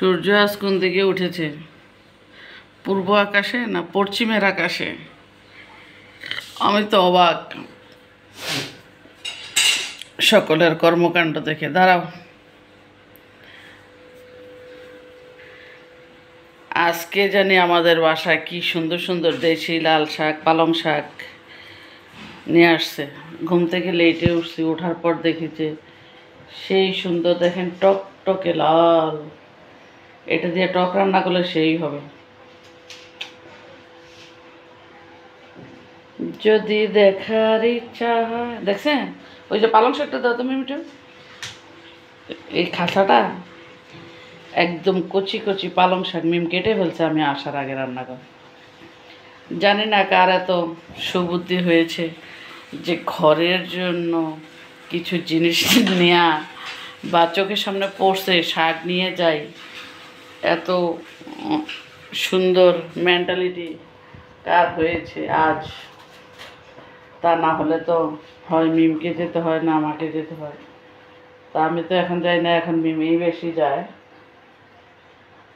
সূর্য আজ কোন দিকে উঠেছে? পূর্ব আকাশে না পশ্চিমের আকাশে? আমি তো অবাক সকলের কর্মকাণ্ড দেখে। দাঁড়াও, আজকে জানি আমাদের বাসায় কি সুন্দর সুন্দর দেশি লাল শাক, পালং শাক নিয়ে আসছে। ঘুম থেকে লেটে উঠছি, ওঠার পর দেখি যে সেই সুন্দর, দেখেন টকটকে লাল। এটা দিয়ে টক রান্না করলে সেই হবে। যদি দেখার ইচ্ছা হয়, দেখছেন ওই যে পালং শাকটা দাও তুমি মিঠু। এই খাঁচাটা একদম কচি কচি পালং শাক মিম কেটে ফেলছে আমি আসার আগে রান্না করে। জানি না কার এত সুবুদ্ধি হয়েছে যে ঘরের জন্য কিছু জিনিস নেয়া বা চোখের সামনে পড়ছে শাক নিয়ে যাই, এত সুন্দর মেন্টালিটি কার হয়েছে আজ। তা না হলে তো হয় মিমকে যেতে হয়, না আমাকে যেতে হয়। তা আমি তো এখন যাই না, এখন মিমেই বেশি যায়।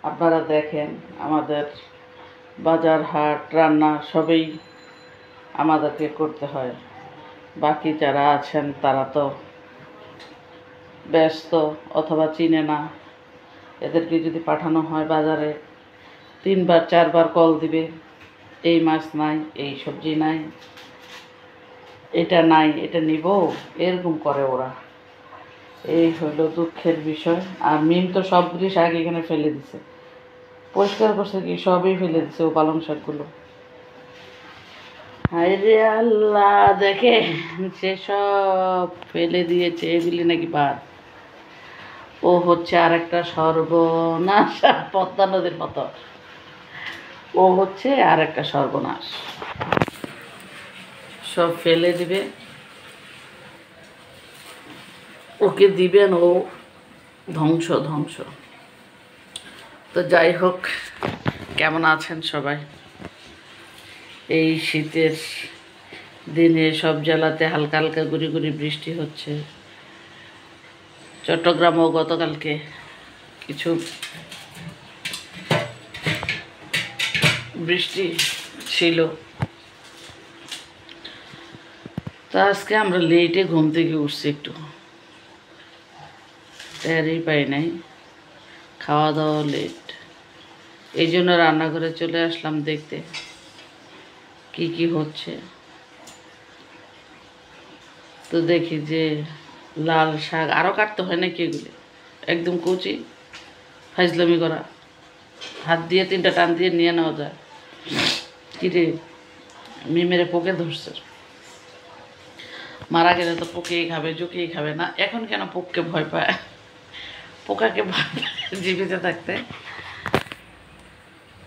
আপনারা দেখেন আমাদের বাজার হাট রান্না সবই আমাদেরকে করতে হয়। বাকি যারা আছেন তারা তো ব্যস্ত অথবা চিনে না। এদেরকে যদি পাঠানো হয় বাজারে, 3বার 4বার কল দিবে, এই মাছ নাই, এই সবজি নাই, এটা নাই, এটা নিব, এরকম করে ওরা। এই হলো দুঃখের বিষয়। আর মিম তো সবগুলি শাক এখানে ফেলে দিছে, পরিষ্কার করছে কি সবই ফেলে দিছে ও পালং শাকগুলো। হায়রে আল্লাহ, দেখে সে সব ফেলে দিয়েছে, এগুলি নাকি বাদ। ও হচ্ছে আর একটা সর্বনাশ, পদ্মা নদীর মতো। ও হচ্ছে আর একটা সর্বনাশ, সব ফেলে দিবে। ওকে দিবেন, ও ধ্বংস ধ্বংস। তো যাই হোক, কেমন আছেন সবাই? এই শীতের দিনে সব জেলাতে হালকা হালকা গুড়ি গুড়ি বৃষ্টি হচ্ছে। চট্টগ্রামও গতকালকে কিছু বৃষ্টি ছিল। তো আজকে আমরা লেটে ঘুম থেকে উঠছি, একটু টেরই পাই নাই, খাওয়া দাওয়া লেট। এই জন্য রান্নাঘরে চলে আসলাম দেখতে কি কি হচ্ছে। তো দেখি যে লাল শাক আরও কাটতে হয় নাকি, এগুলি একদম কচি, ফাইজলামি করা, হাত দিয়ে 3টা টান দিয়ে নিয়ে নেওয়া যায়। কিরে মিমেরে পোকে ধরছে, মারা গেলে তো পোকেই খাবে, জুকিয়েই খাবে না। এখন কেন পোককে ভয় পায়, পোকাকে ভয় পায় জীবিত থাকতে।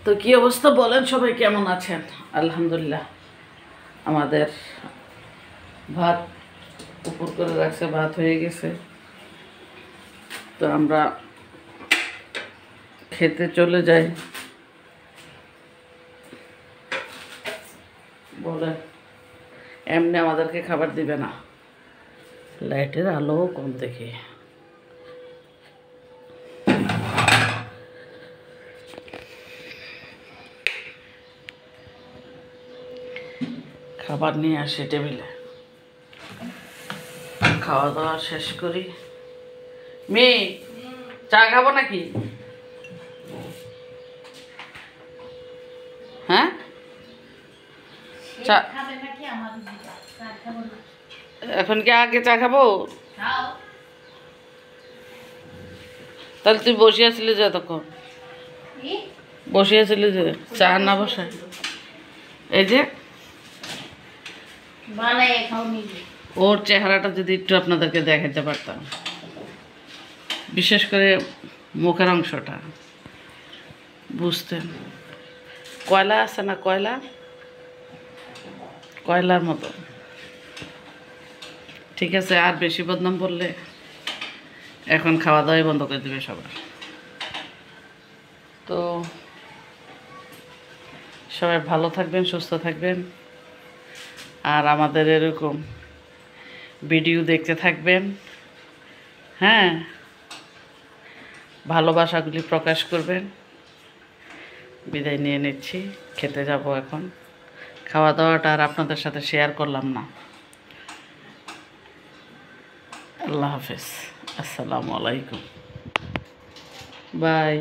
তো কি অবস্থা বলেন, সবাই কেমন আছেন? আলহামদুলিল্লাহ, আমাদের ভাত উপর করে রাখছে, ভাত হয়ে গেছে। তো আমরা খেতে চলে যাই। বলে এমনি আমাদেরকে খাবার দিবে না, লাইটের আলো কম দেখে। খাবার নিয়ে আসে টেবিলে, খাওয়া দাওয়া শেষ করি। মেয়ে চা খাবো নাকি? হ্যাঁ, চা এখন কি আগে চা খাবো? তাহলে তুই বসে আসলি যে তখন, বসে আসলি যে চা না বসায়। এই যে ওর চেহারাটা যদি একটু আপনাদেরকে দেখাতে পারতাম, বিশেষ করে মুখের অংশটা, বুঝতেন। কয়লা আছে না, কয়লা, কয়লার মতো। ঠিক আছে, আর বেশি বদনাম বললে এখন খাওয়া দাওয়াই বন্ধ করে দেবে সবার। তো সবাই ভালো থাকবেন, সুস্থ থাকবেন, আর আমাদের এরকম ভিডিও দেখতে থাকবেন। হ্যাঁ, ভালোবাসাগুলি প্রকাশ করবেন। বিদায় নিয়ে নিচ্ছি, খেতে যাব এখন। খাওয়া দাওয়াটা আর আপনাদের সাথে শেয়ার করলাম না। আল্লাহ হাফেজ, আসসালামু আলাইকুম, বাই।